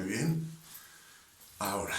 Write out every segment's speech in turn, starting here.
bien. Ahora.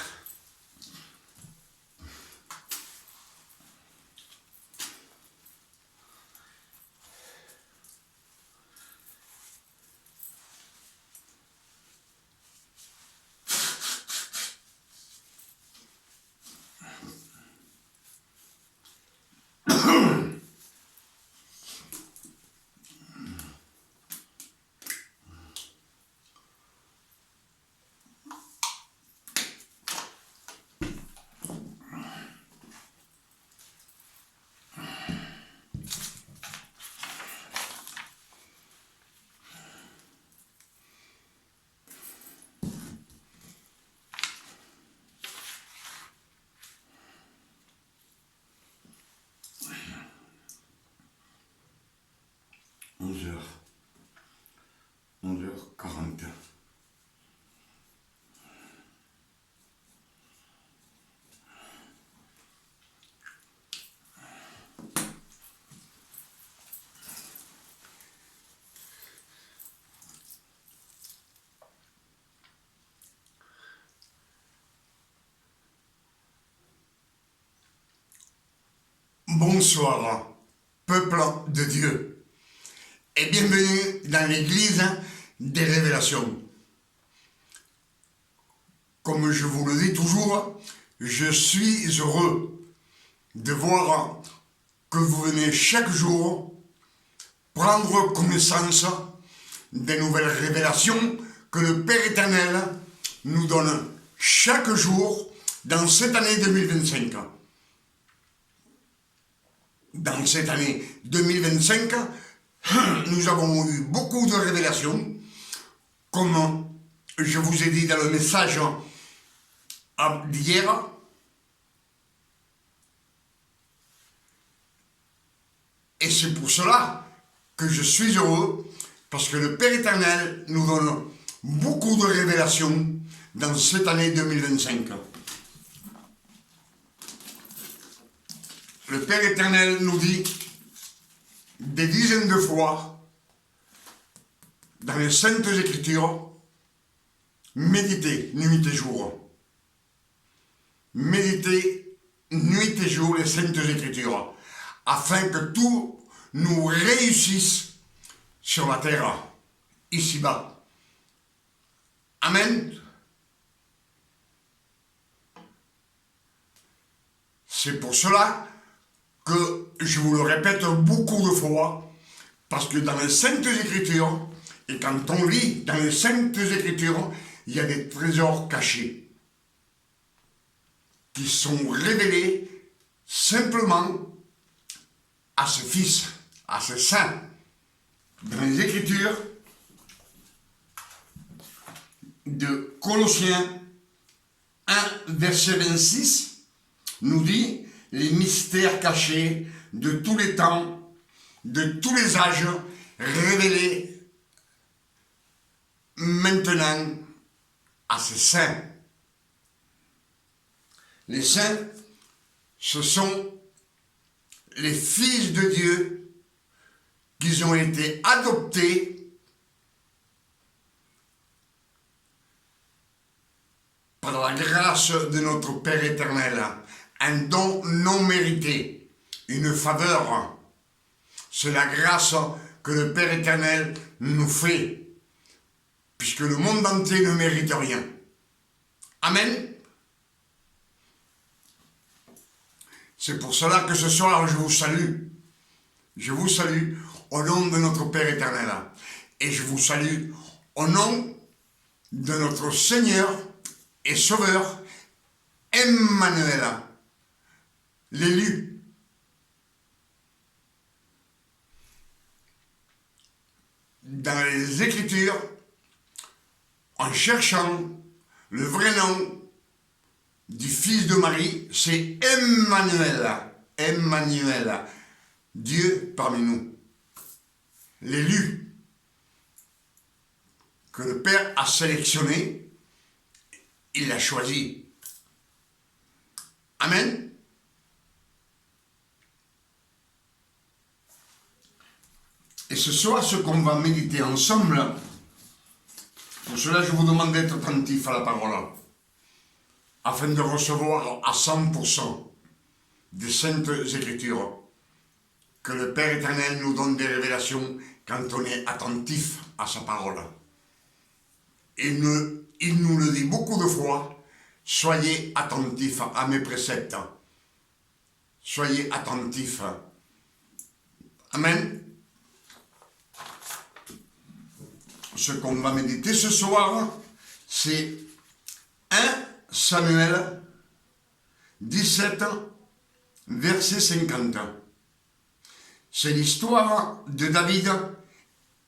Onze heures 40. Bonsoir, peuple de Dieu, et bienvenue dans l'église des révélations. Comme je vous le dis toujours, je suis heureux de voir que vous venez chaque jour prendre connaissance des nouvelles révélations que le Père éternel nous donne chaque jour dans cette année 2025. Dans cette année 2025, nous avons eu beaucoup de révélations, comme je vous ai dit dans le message d'hier. Et c'est pour cela que je suis heureux, parce que le Père éternel nous donne beaucoup de révélations dans cette année 2025. Le Père éternel nous dit des dizaines de fois dans les Saintes Écritures, méditez nuit et jour. Méditez nuit et jour les Saintes Écritures, afin que tout nous réussisse sur la terre, ici-bas. Amen. C'est pour cela que je vous le répète beaucoup de fois, parce que dans les Saintes Écritures, et quand on lit dans les Saintes Écritures, il y a des trésors cachés qui sont révélés simplement à ce Fils, à ce Saint. Dans les Écritures de Colossiens 1, verset 26, nous dit les mystères cachés de tous les temps, de tous les âges, révélés maintenant à ces saints. Les saints, ce sont les fils de Dieu qui ont été adoptés par la grâce de notre Père éternel. Un don non mérité, une faveur. C'est la grâce que le Père éternel nous fait, puisque le monde entier ne mérite rien. Amen. C'est pour cela que ce soir je vous salue. Je vous salue au nom de notre Père éternel. Et je vous salue au nom de notre Seigneur et Sauveur, Emmanuel, l'élu. Dans les Écritures, en cherchant le vrai nom du fils de Marie, c'est Emmanuel. Emmanuel, Dieu parmi nous. L'élu que le Père a sélectionné, il l'a choisi. Amen. Et ce soir, ce qu'on va méditer ensemble, Pour cela, je vous demande d'être attentif à la parole, afin de recevoir à 100% des saintes écritures, que le Père éternel nous donne des révélations quand on est attentif à sa parole. Il nous le dit beaucoup de fois, soyez attentifs à mes préceptes. Soyez attentifs. Amen. Ce qu'on va méditer ce soir, c'est 1 Samuel 17, verset 50. C'est l'histoire de David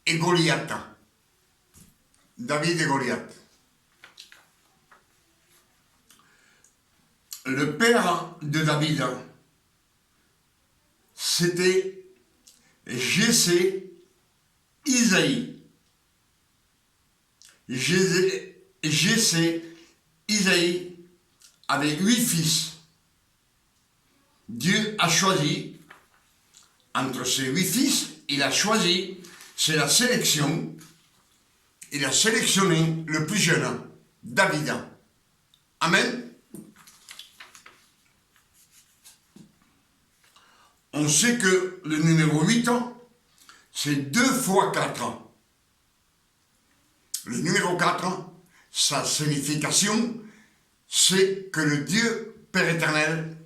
et Goliath. David et Goliath. Le père de David, c'était Jessé Isaïe. Jessé Isaïe avait 8 fils. Dieu a choisi, entre ces 8 fils, il a choisi, c'est la sélection, il a sélectionné le plus jeune, David. Amen. On sait que le numéro 8, c'est 2 fois 4. Le numéro 4, sa signification, c'est que le Dieu Père éternel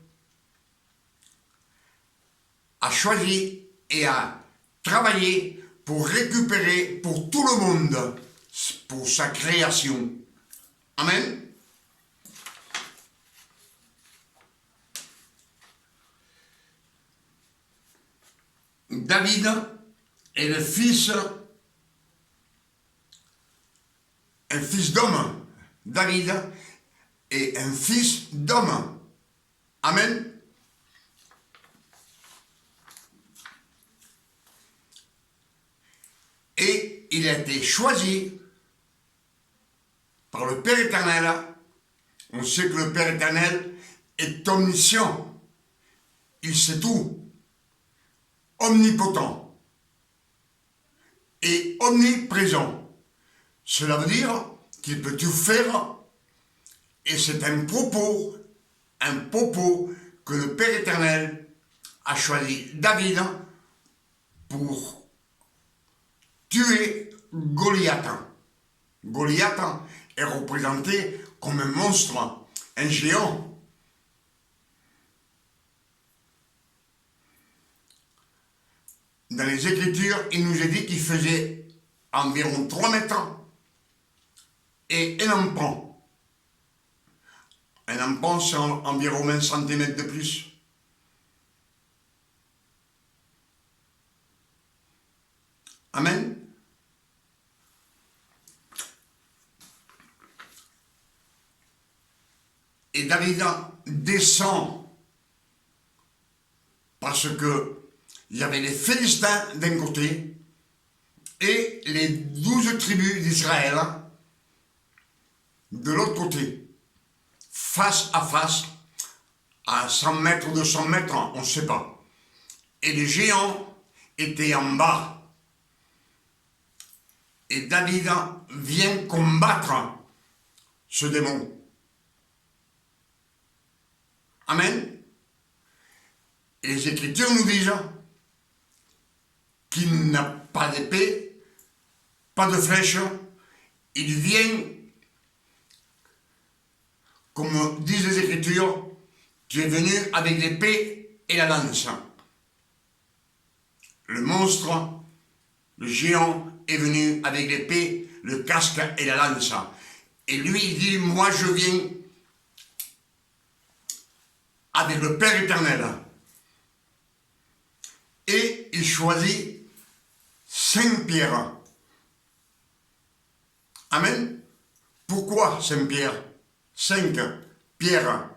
a choisi et a travaillé pour récupérer pour tout le monde, pour sa création. Amen. David est le fils, un fils d'homme. David est un fils d'homme. Amen. Et il a été choisi par le Père éternel. On sait que le Père éternel est omniscient. Il sait tout. Omnipotent et omniprésent. Cela veut dire qu'il peut tout faire, et c'est un propos que le Père éternel a choisi David pour tuer Goliath. Goliath est représenté comme un monstre, un géant. Dans les Écritures, il nous est dit qu'il faisait environ 3 mètres et un empan. Un empan, c'est environ 20 cm de plus. Amen. Et David descend parce que il y avait les Philistins d'un côté et les 12 tribus d'Israël de l'autre côté, face à 100 mètres, 200 mètres, on ne sait pas. Et les géants étaient en bas. Et David vient combattre ce démon. Amen. Et les Écritures nous disent qu'il n'a pas d'épée, pas de flèche, il vient, comme disent les Écritures, qui est venu avec l'épée et la lance. Le monstre, le géant, est venu avec l'épée, le casque et la lance. Et lui, il dit, moi je viens avec le Père éternel. Et il choisit 5 pierres. Amen. Pourquoi 5 pierres? 5 pierres.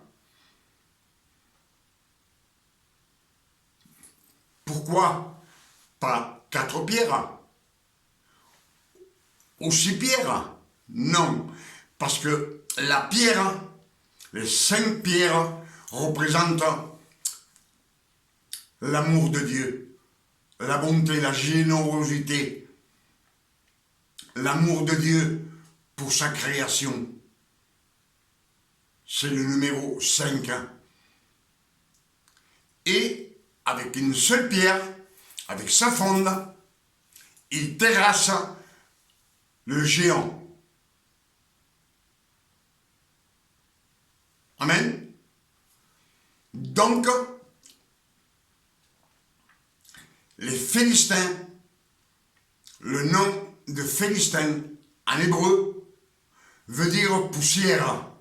Pourquoi pas 4 pierres? Ou 6 pierres? Non. Parce que la pierre, les 5 pierres représentent l'amour de Dieu, la bonté, la générosité, l'amour de Dieu pour sa création. C'est le numéro 5. Et avec une seule pierre, avec sa fonde, il terrasse le géant. Amen. Donc, les Philistins, le nom de Philistin en hébreu veut dire poussière.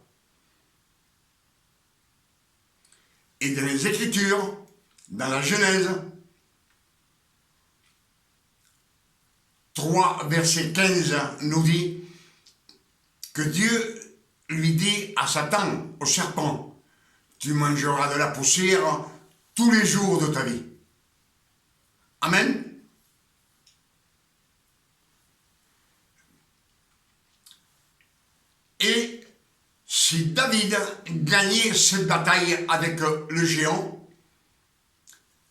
Et dans les Écritures, dans la Genèse 3, verset 15, nous dit que Dieu lui dit à Satan, au serpent, tu mangeras de la poussière tous les jours de ta vie. Amen. Et si David gagnait cette bataille avec le géant,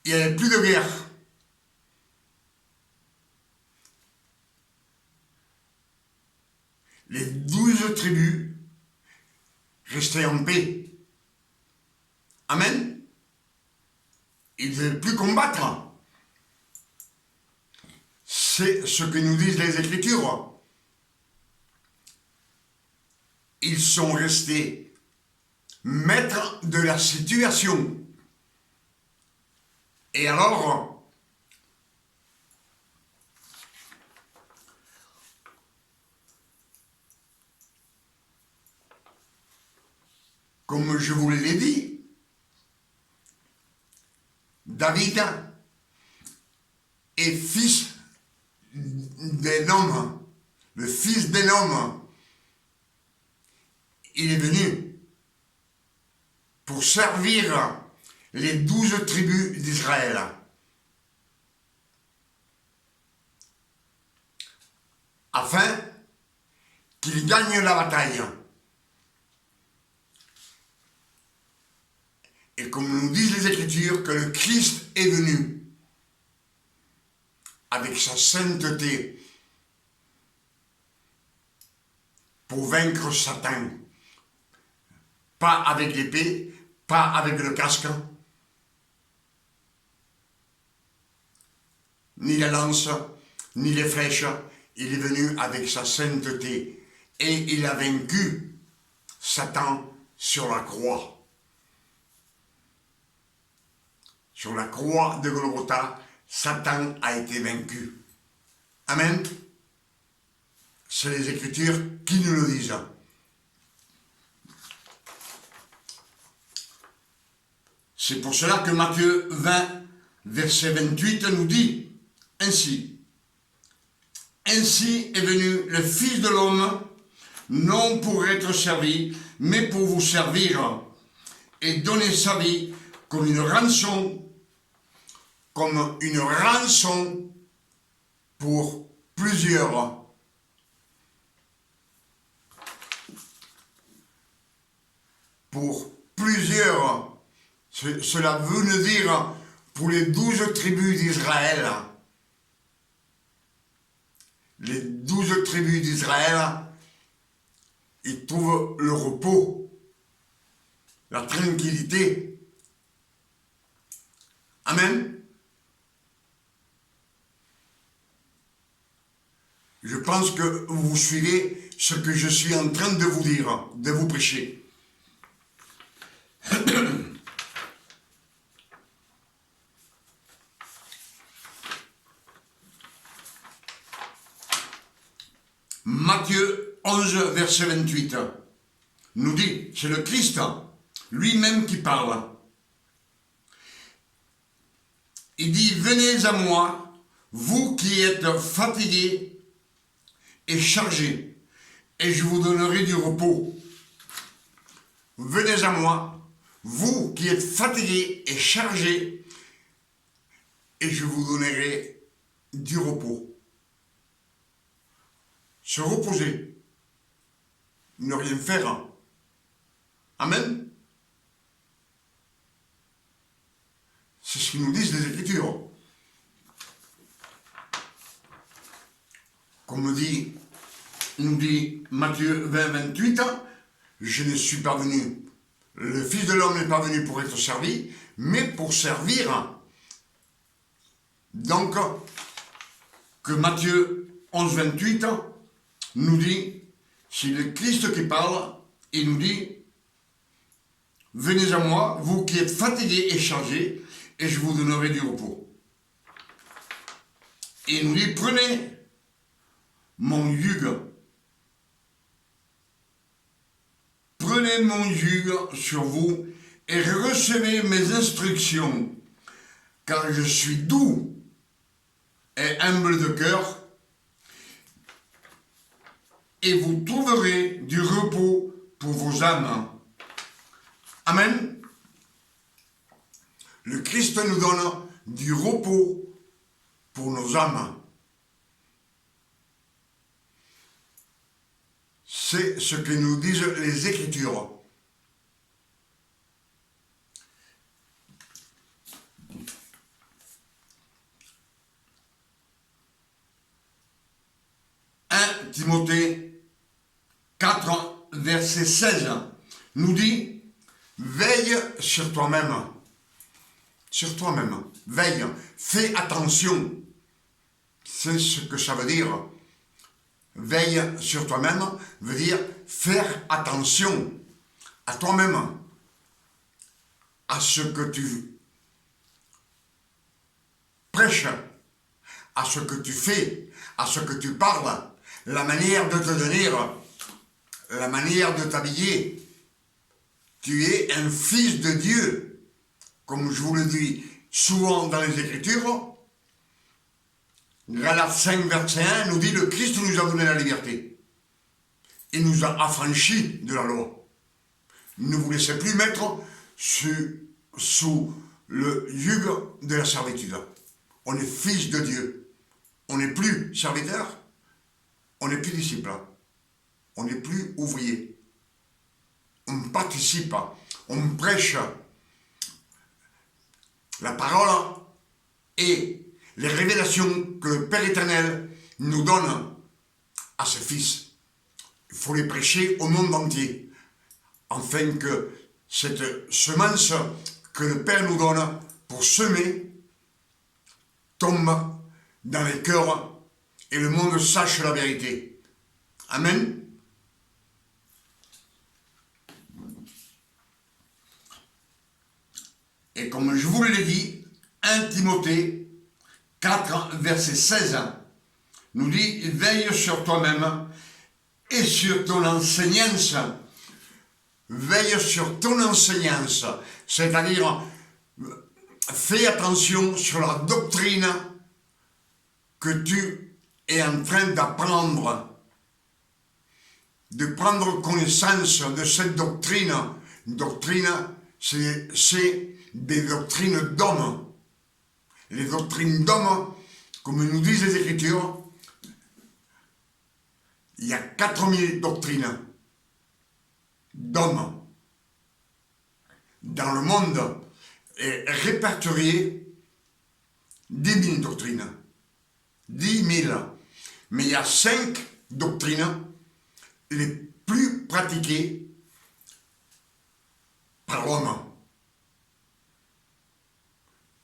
il n'y avait plus de guerre. Les 12 tribus restaient en paix. Amen. Ils ne devaient plus combattre. C'est ce que nous disent les Écritures. Ils sont restés maîtres de la situation. Et alors, comme je vous l'ai dit, David est fils d'un homme, le fils d'un homme. Il est venu pour servir les 12 tribus d'Israël. Afin qu'ils gagnent la bataille. Et comme nous disent les Écritures, que le Christ est venu avec sa sainteté pour vaincre Satan. Pas avec l'épée, pas avec le casque, ni la lance, ni les flèches. Il est venu avec sa sainteté et il a vaincu Satan sur la croix. Sur la croix de Golgotha, Satan a été vaincu. Amen. C'est les Écritures qui nous le disent. C'est pour cela que Matthieu 20, verset 28 nous dit ainsi. Ainsi est venu le Fils de l'homme, non pour être servi, mais pour vous servir et donner sa vie comme une rançon pour plusieurs. Pour plusieurs. Cela veut dire pour les 12 tribus d'Israël. Les 12 tribus d'Israël, ils trouvent le repos, la tranquillité. Amen. Je pense que vous suivez ce que je suis en train de vous dire, de vous prêcher. Matthieu 11, verset 28, nous dit, c'est le Christ lui-même qui parle. Il dit, venez à moi, vous qui êtes fatigués et chargés, et je vous donnerai du repos. Venez à moi, vous qui êtes fatigués et chargés, et je vous donnerai du repos. Se reposer, ne rien faire. Amen. C'est ce que nous disent les Écritures. Comme dit nous dit Matthieu 20, 28, je ne suis pas venu, le Fils de l'homme n'est pas venu pour être servi, mais pour servir. Donc, que Matthieu 11, 28 nous dit, c'est le Christ qui parle, il nous dit, venez à moi, vous qui êtes fatigués et chargés, et je vous donnerai du repos. Et il nous dit, prenez mon yugue. Prenez mon yugue sur vous et recevez mes instructions, car je suis doux et humble de cœur, et vous trouverez du repos pour vos âmes. Amen. Le Christ nous donne du repos pour nos âmes. C'est ce que nous disent les Écritures. Timothée 4, verset 16 nous dit, veille sur toi-même. Sur toi-même. Veille. Fais attention. C'est ce que ça veut dire. Veille sur toi-même veut dire faire attention à toi-même, à ce que tu prêches, à ce que tu fais, à ce que tu parles, la manière de te tenir, la manière de t'habiller. Tu es un fils de Dieu, comme je vous le dis souvent dans les Écritures. Galates 5, verset 1 nous dit, le Christ nous a donné la liberté. Il nous a affranchis de la loi. Ne vous laissez plus mettre sous le yugue de la servitude. On est fils de Dieu. On n'est plus serviteur, on n'est plus disciple. On n'est plus ouvrier. On participe, on prêche la parole et les révélations que le Père éternel nous donne à ses fils. Il faut les prêcher au monde entier, afin que cette semence que le Père nous donne pour semer tombe dans les cœurs et le monde sache la vérité. Amen. Et comme je vous l'ai dit, 1 Timothée 4, verset 16 nous dit, veille sur toi-même et sur ton enseignance. Veille sur ton enseignance, c'est-à-dire fais attention sur la doctrine que tu es en train d'apprendre, de prendre connaissance de cette doctrine. Une doctrine, c'est des doctrines d'hommes. Les doctrines d'hommes, comme nous disent les Écritures, il y a 4000 doctrines d'hommes dans le monde et répertoriées 10 000 doctrines. 10 000. Mais il y a 5 doctrines les plus pratiquées par l'homme.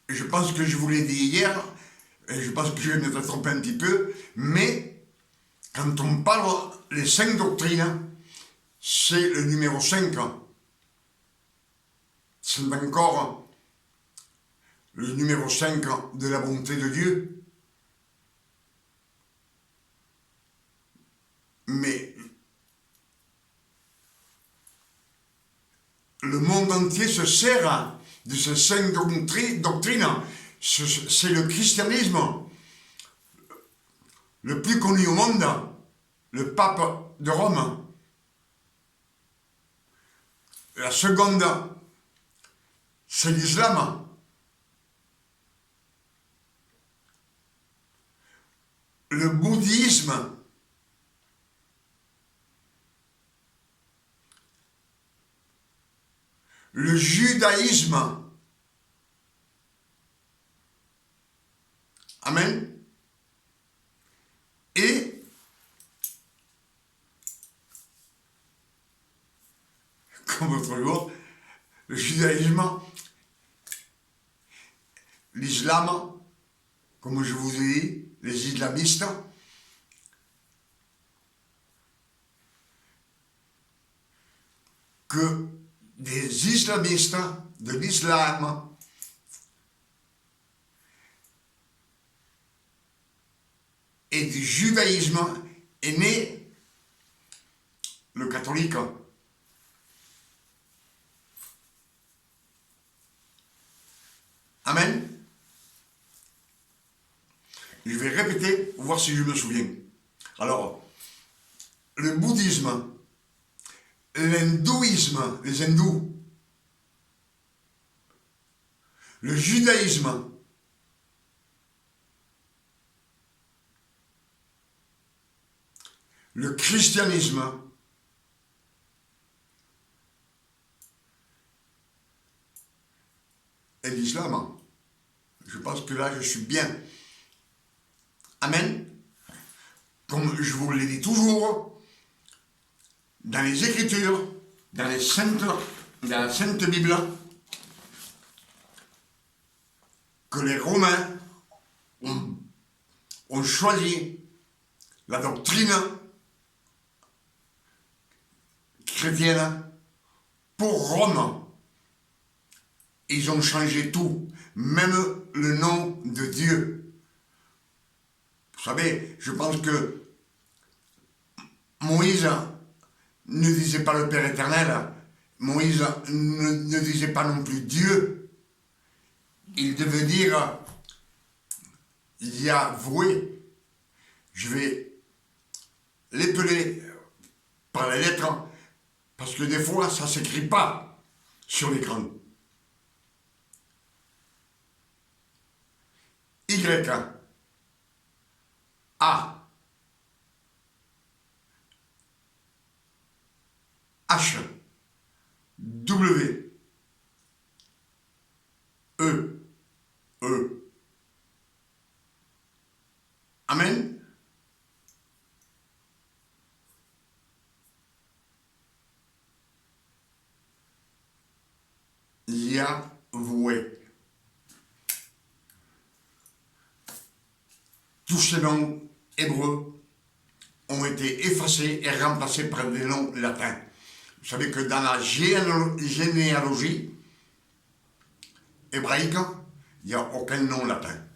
Et je pense que je vous l'ai dit hier, et je pense que je vais me tromper un petit peu, mais quand on parle les 5 doctrines, c'est le numéro 5. C'est encore le numéro 5 de la bonté de Dieu. Mais le monde entier se sert de ces 5 doctrines. C'est le christianisme le plus connu au monde, le pape de Rome. La seconde, c'est l'islam. Le bouddhisme. Le judaïsme. Amen. Et comme l'autre jour, le judaïsme, l'islam, comme je vous ai dit, les islamistes, que des islamistes de l'islam et du judaïsme est né le catholique. Amen. Je vais répéter, voir si je me souviens. Alors, le bouddhisme, l'hindouisme, les hindous, le judaïsme, le christianisme, et l'islam. Je pense que là, je suis bien. Amen. Comme je vous l'ai dit toujours, dans les Écritures, dans la Sainte Bible, que les Romains ont choisi la doctrine chrétienne pour Rome. Ils ont changé tout, même le nom de Dieu. Vous savez, je pense que Moïse ne disait pas le Père éternel, Moïse ne disait pas non plus Dieu. Il devait dire Yahweh. Je vais l'épeler par les lettres, parce que des fois, ça ne s'écrit pas sur l'écran. Y, A, H, W, E, E. Amen. Yahweh. Tous ces noms hébreux ont été effacés et remplacés par des noms latins. Vous savez que dans la généalogie hébraïque, il n'y a aucun nom latin.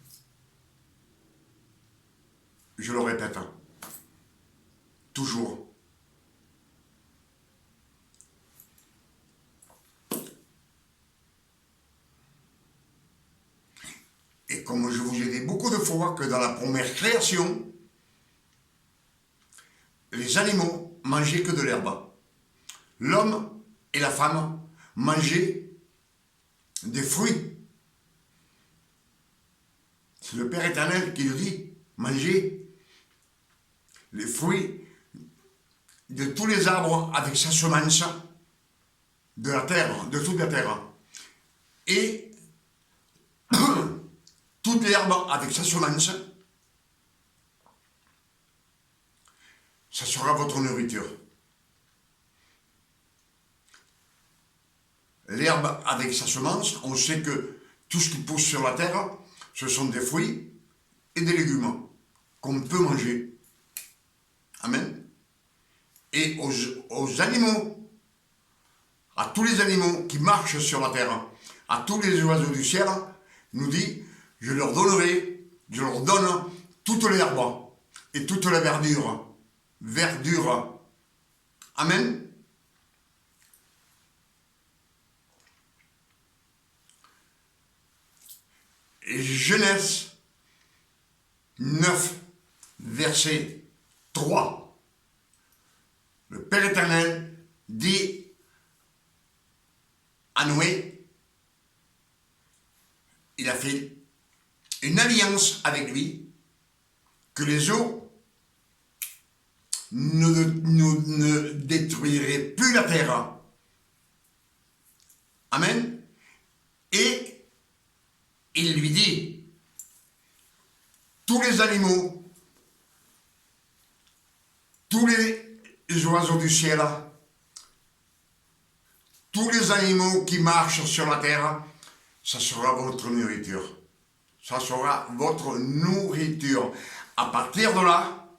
Je le répète, toujours. Et comme je vous ai dit beaucoup de fois que dans la première création, les animaux mangeaient que de l'herbe. L'homme et la femme mangeaient des fruits. C'est le Père éternel qui nous dit, mangez les fruits de tous les arbres avec sa semence de la terre, de toute la terre. Et toute l'herbe avec sa semence, ça sera votre nourriture. L'herbe avec sa semence, on sait que tout ce qui pousse sur la terre, ce sont des fruits et des légumes qu'on peut manger. Amen. Et aux animaux, à tous les animaux qui marchent sur la terre, à tous les oiseaux du ciel, nous dit, je leur donne toute l'herbe et toute la verdure. Amen. Et Genèse 9, verset 3. Le Père éternel dit à Noé, il a fait une alliance avec lui, que les eaux ne détruiraient plus la terre. Amen. Et il lui dit, tous les animaux, tous les oiseaux du ciel, tous les animaux qui marchent sur la terre, ça sera votre nourriture. Ça sera votre nourriture. À partir de là,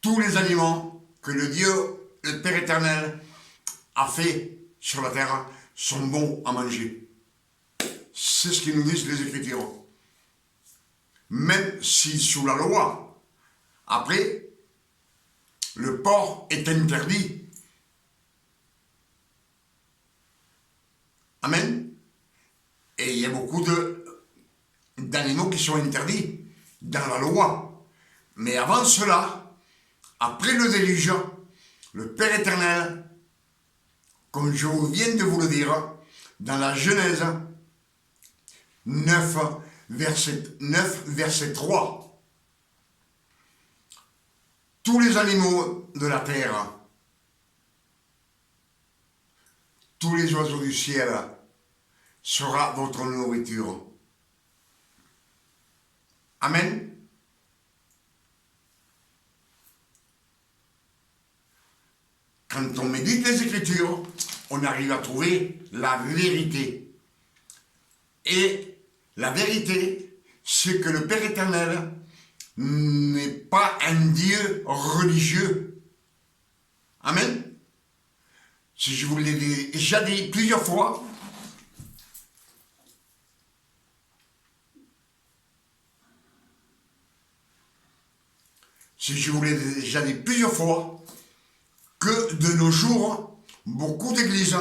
tous les aliments que le Dieu, le Père éternel, a fait sur la terre sont bons à manger. C'est ce qui nous disent les Écritures. Même si sous la loi, après, le porc est interdit. Amen. Et il y a beaucoup d'animaux qui sont interdits dans la loi. Mais avant cela, après le déluge, le Père éternel, comme je viens de vous le dire, dans la Genèse 9, verset 3, tous les animaux de la terre, tous les oiseaux du ciel, sera votre nourriture. Amen. Quand on médite les Écritures, on arrive à trouver la vérité. Et la vérité, c'est que le Père éternel n'est pas un Dieu religieux. Amen. Si je vous l'ai déjà dit plusieurs fois, que de nos jours, beaucoup d'églises,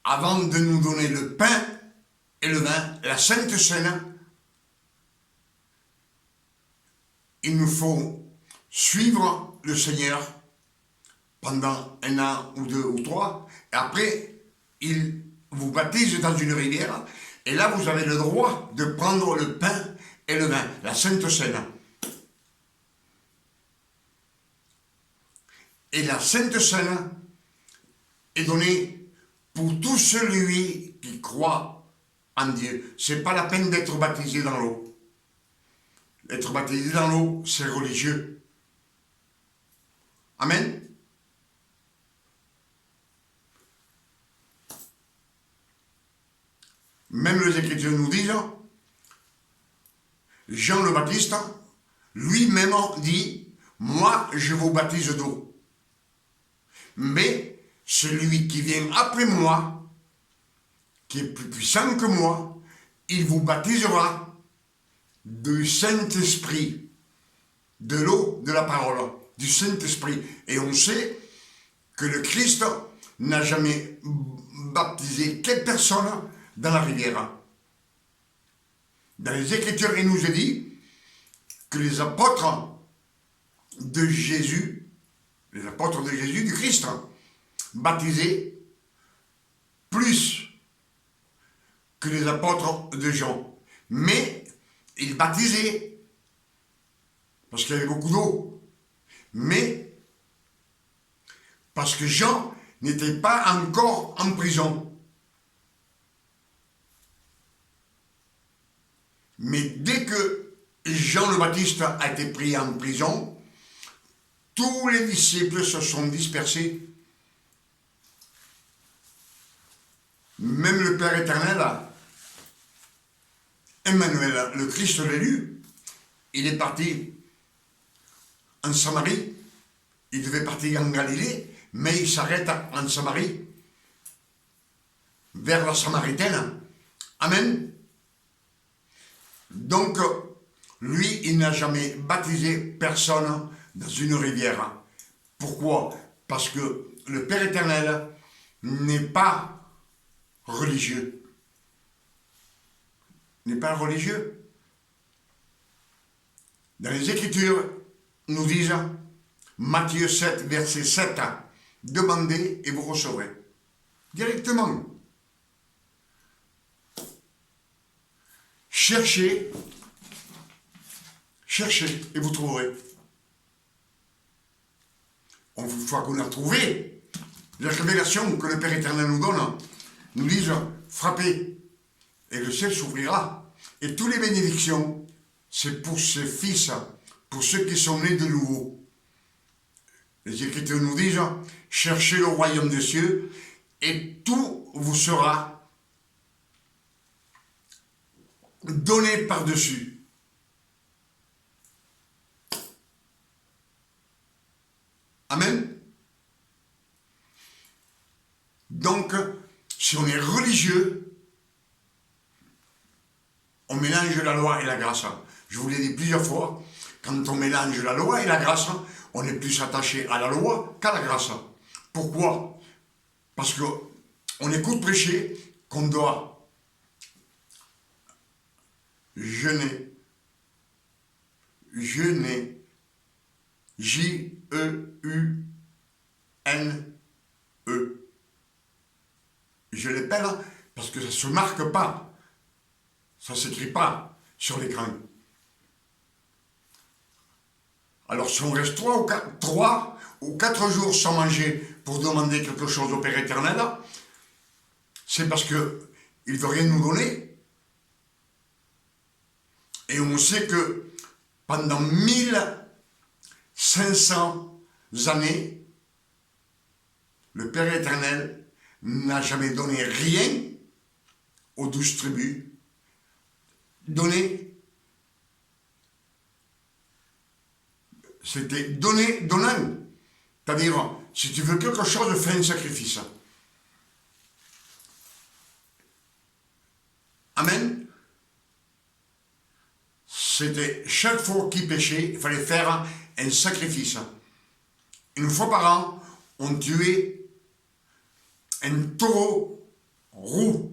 avant de nous donner le pain et le vin, la Sainte Seine, il nous faut suivre le Seigneur pendant 1 an ou 2 ou 3, et après, il vous baptise dans une rivière, et là, vous avez le droit de prendre le pain et le vin, la Sainte Seine. Et la Sainte Seine est donnée pour tout celui qui croit en Dieu. Ce n'est pas la peine d'être baptisé dans l'eau. Être baptisé dans l'eau, c'est religieux. Amen. Même les Écritures nous disent, Jean le Baptiste, lui-même dit, moi je vous baptise d'eau. Mais celui qui vient après moi, qui est plus puissant que moi, il vous baptisera du Saint-Esprit, de l'eau, de la parole, du Saint-Esprit. Et on sait que le Christ n'a jamais baptisé quelle personne dans la rivière. Dans les Écritures, il nous est dit que les apôtres de Jésus, du Christ, baptisaient plus que les apôtres de Jean. Mais ils baptisaient, parce qu'il y avait beaucoup d'eau, mais parce que Jean n'était pas encore en prison. Mais dès que Jean le Baptiste a été pris en prison, tous les disciples se sont dispersés. Même le Père éternel, Emmanuel, le Christ l'élu, il est parti en Samarie. Il devait partir en Galilée, mais il s'arrête en Samarie, vers la Samaritaine. Amen. Donc, lui, il n'a jamais baptisé personne dans une rivière. Pourquoi? Parce que le Père éternel n'est pas religieux. N'est pas religieux. Dans les Écritures, nous disent, Matthieu 7, verset 7, demandez et vous recevrez. Directement. Cherchez et vous trouverez. Une fois qu'on a trouvé la révélation que le Père éternel nous donne, nous disent, frappez, et le ciel s'ouvrira. Et toutes les bénédictions, c'est pour ses fils, pour ceux qui sont nés de nouveau. Les Écritures nous disent, cherchez le royaume des cieux et tout vous sera donné par-dessus. Amen. Donc, si on est religieux, on mélange la loi et la grâce. Je vous l'ai dit plusieurs fois, quand on mélange la loi et la grâce, on est plus attaché à la loi qu'à la grâce. Pourquoi? Parce qu'on écoute prêcher qu'on doit jeûner, J-E-U-N-E. Je l'appelle parce que ça ne se marque pas, ça ne s'écrit pas sur l'écran. Alors si on reste 3 ou 4 jours sans manger pour demander quelque chose au Père éternel, c'est parce qu'il ne veut rien nous donner. Et on sait que pendant 1500 années, le Père éternel n'a jamais donné rien aux 12 tribus. C'était donnant. C'est-à-dire, si tu veux quelque chose, fais un sacrifice. Amen. C'était chaque fois qu'il péchait, il fallait faire un sacrifice. Une fois par an, on tuait un taureau roux.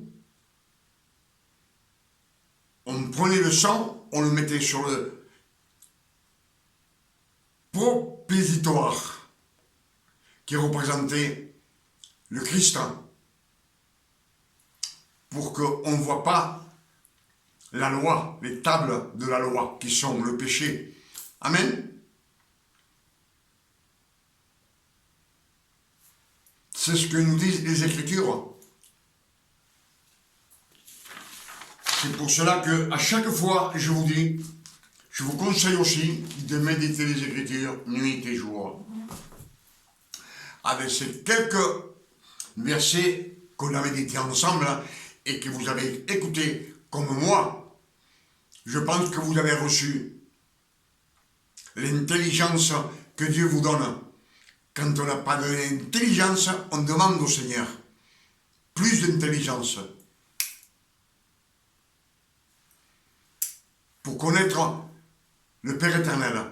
On prenait le sang, on le mettait sur le propitiatoire qui représentait le Christ, pour qu'on ne voit pas la loi, les tables de la loi qui sont le péché. Amen. C'est ce que nous disent les Écritures. C'est pour cela que à chaque fois, je vous dis, je vous conseille aussi de méditer les Écritures nuit et jour. Avec ces quelques versets qu'on a médités ensemble et que vous avez écoutés comme moi, je pense que vous avez reçu l'intelligence que Dieu vous donne. Quand on n'a pas d'intelligence, on demande au Seigneur plus d'intelligence pour connaître le Père éternel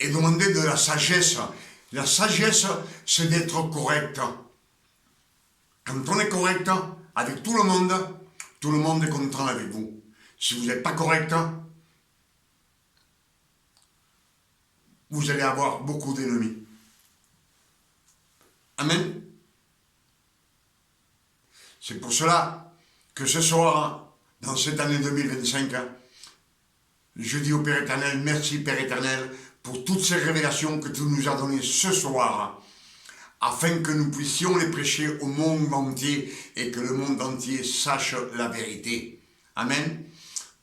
et demander de la sagesse. La sagesse, c'est d'être correct. Quand on est correct avec tout le monde est content avec vous. Si vous n'êtes pas correct, vous allez avoir beaucoup d'ennemis. Amen. C'est pour cela que ce soir, dans cette année 2025, je dis au Père éternel, merci Père éternel, pour toutes ces révélations que tu nous as données ce soir, afin que nous puissions les prêcher au monde entier et que le monde entier sache la vérité. Amen.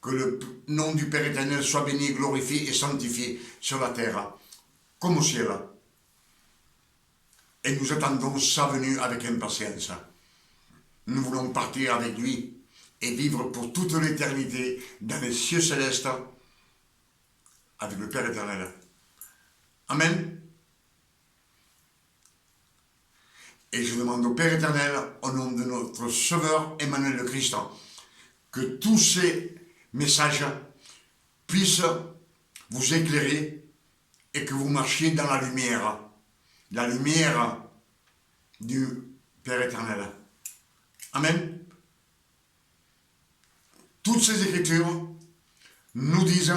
Que le nom du Père éternel soit béni, glorifié et sanctifié sur la terre, comme au ciel. Et nous attendons sa venue avec impatience. Nous voulons partir avec lui et vivre pour toute l'éternité dans les cieux célestes avec le Père éternel. Amen. Et je demande au Père éternel, au nom de notre Sauveur Emmanuel le Christ, que tous ces messages puissent vous éclairer et que vous marchiez dans la lumière du Père éternel. Amen. Toutes ces Écritures nous disent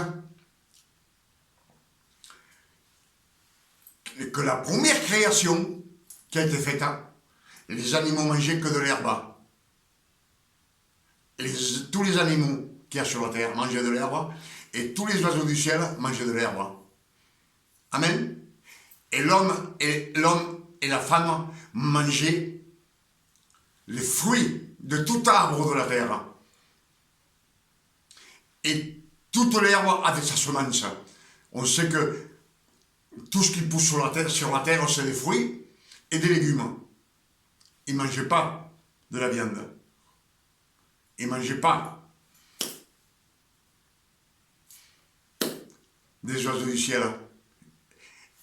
que la première création qui a été faite, les animaux mangeaient que de l'herbe. Tous les animaux qu'il y a sur la terre mangeaient de l'herbe, et tous les oiseaux du ciel mangeaient de l'herbe. Amen. Et l'homme et la femme mangeaient les fruits de tout arbre de la terre. Et toute l'herbe avait sa semence. On sait que tout ce qui pousse sur la terre, c'est des fruits et des légumes. Ils ne mangeaient pas de la viande. Ils ne mangeaient pas des oiseaux du ciel.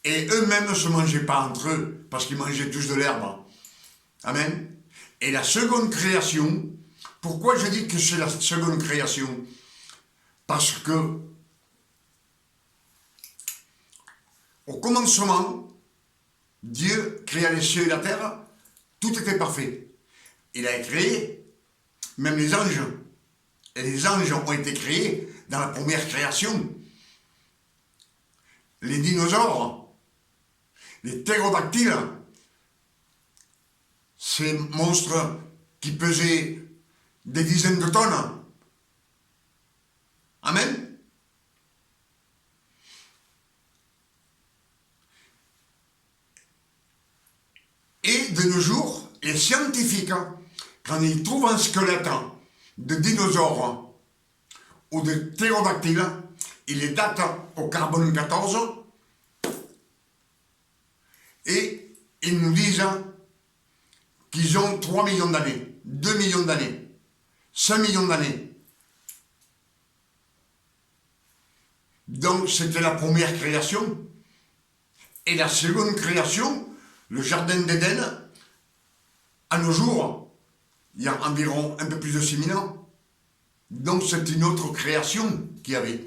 Et eux-mêmes ne se mangeaient pas entre eux, parce qu'ils mangeaient tous de l'herbe. Amen. Et la seconde création, pourquoi je dis que c'est la seconde création? Parce que au commencement, Dieu créa les cieux et la terre, tout était parfait. Il a créé même les anges. Et les anges ont été créés dans la première création. Les dinosaures, les ptérodactyles, ces monstres qui pesaient des dizaines de tonnes. Amen. Et de nos jours, les scientifiques, quand ils trouvent un squelette de dinosaures ou de ptérodactyles, ils les datent au carbone 14 et ils nous disent qu'ils ont 3 millions d'années, 2 millions d'années, 5 millions d'années. Donc c'était la première création. Et la seconde création, le jardin d'Éden, à nos jours, il y a environ un peu plus de 6 000 ans. Donc c'est une autre création qu'il y avait.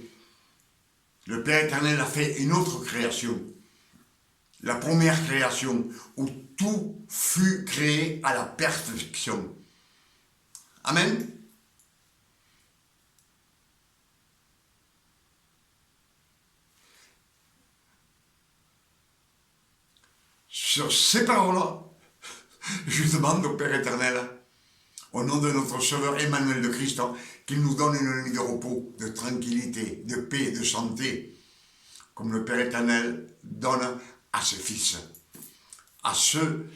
Le Père éternel a fait une autre création. La première création, où tout fut créé à la perfection. Amen. Sur ces paroles-là, je demande au Père éternel, au nom de notre Sauveur Emmanuel de Christ, qu'il nous donne une nuit de repos, de tranquillité, de paix, de santé, comme le Père éternel donne à ses fils, à ceux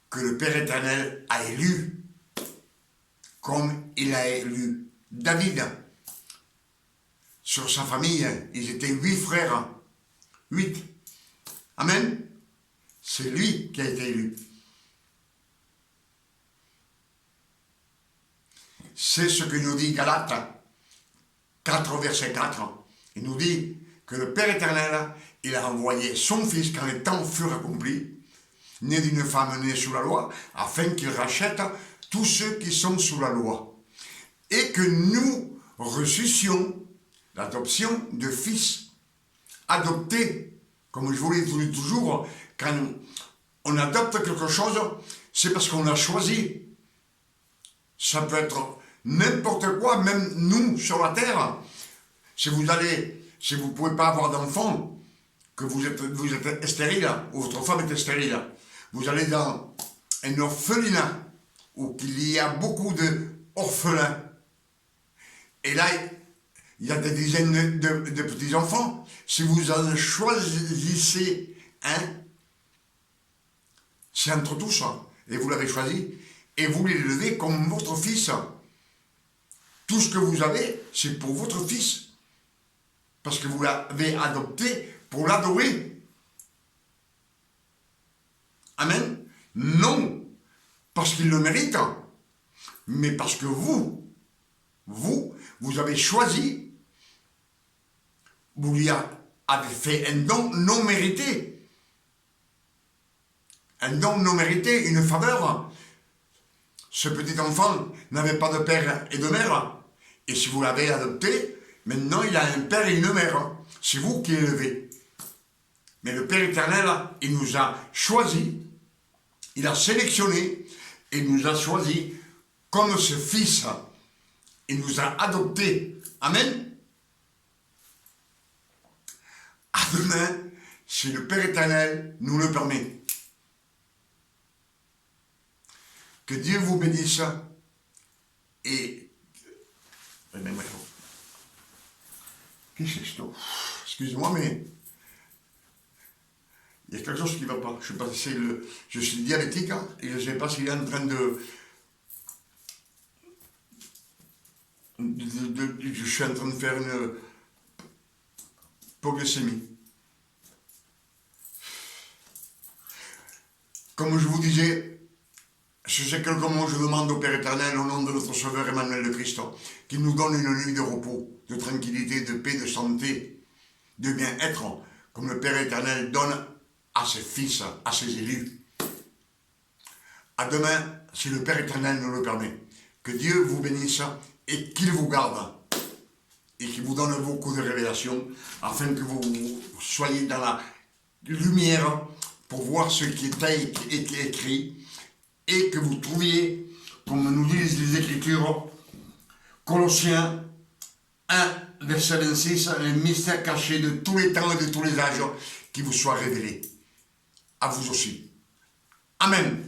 que le Père éternel a élus, comme il a élu David. Sur sa famille, ils étaient 8 frères, 8. Amen. C'est lui qui a été élu. C'est ce que nous dit Galates 4, verset 4. Il nous dit que le Père éternel, il a envoyé son Fils quand les temps furent accomplis, né d'une femme née sous la loi, afin qu'il rachète tous ceux qui sont sous la loi. Et que nous reçussions l'adoption de fils adoptés. Comme je vous l'ai dit toujours, quand on adopte quelque chose, c'est parce qu'on a choisi. Ça peut être n'importe quoi, même nous sur la terre. Si vous ne pouvez pas avoir d'enfant, que vous êtes stérile, ou votre femme est stérile, vous allez dans un orphelinat où il y a beaucoup d'orphelins. Et là, il y a des dizaines de petits-enfants. Si vous en choisissez un, c'est entre tous, et vous l'avez choisi, et vous l'élevez comme votre fils. Tout ce que vous avez, c'est pour votre fils. Parce que vous l'avez adopté pour l'adorer. Amen. Non parce qu'il le mérite, mais parce que vous avez choisi, vous lui avez fait un don non mérité. Un don non mérité, une faveur. Ce petit enfant n'avait pas de père et de mère. Et si vous l'avez adopté, maintenant il a un père et une mère. C'est vous qui l'élevez. Mais le Père éternel, il nous a choisis, il a sélectionné, et il nous a choisis comme ce fils. Il nous a adoptés. Amen. À demain, si le Père éternel nous le permet. Que Dieu vous bénisse et... Qu'est-ce que c'est ça? Excusez-moi, mais il y a quelque chose qui ne va pas. Je sais pas si c'est le... Je suis diabétique et je ne sais pas s'il est en train je suis en train de faire hypoglycémie. Comme je vous disais, sur ces quelques mots, je demande au Père éternel, au nom de notre Sauveur Emmanuel le Christ, qu'il nous donne une nuit de repos, de tranquillité, de paix, de santé, de bien-être, comme le Père éternel donne à ses fils, à ses élus. À demain, si le Père éternel nous le permet. Que Dieu vous bénisse et qu'il vous garde et qu'il vous donne beaucoup de révélations afin que vous soyez dans la lumière pour voir ce qui est écrit et que vous trouviez, comme nous disent les Écritures, Colossiens 1, verset 26, les mystères cachés de tous les temps et de tous les âges qui vous soient révélés. À vous aussi. Amen.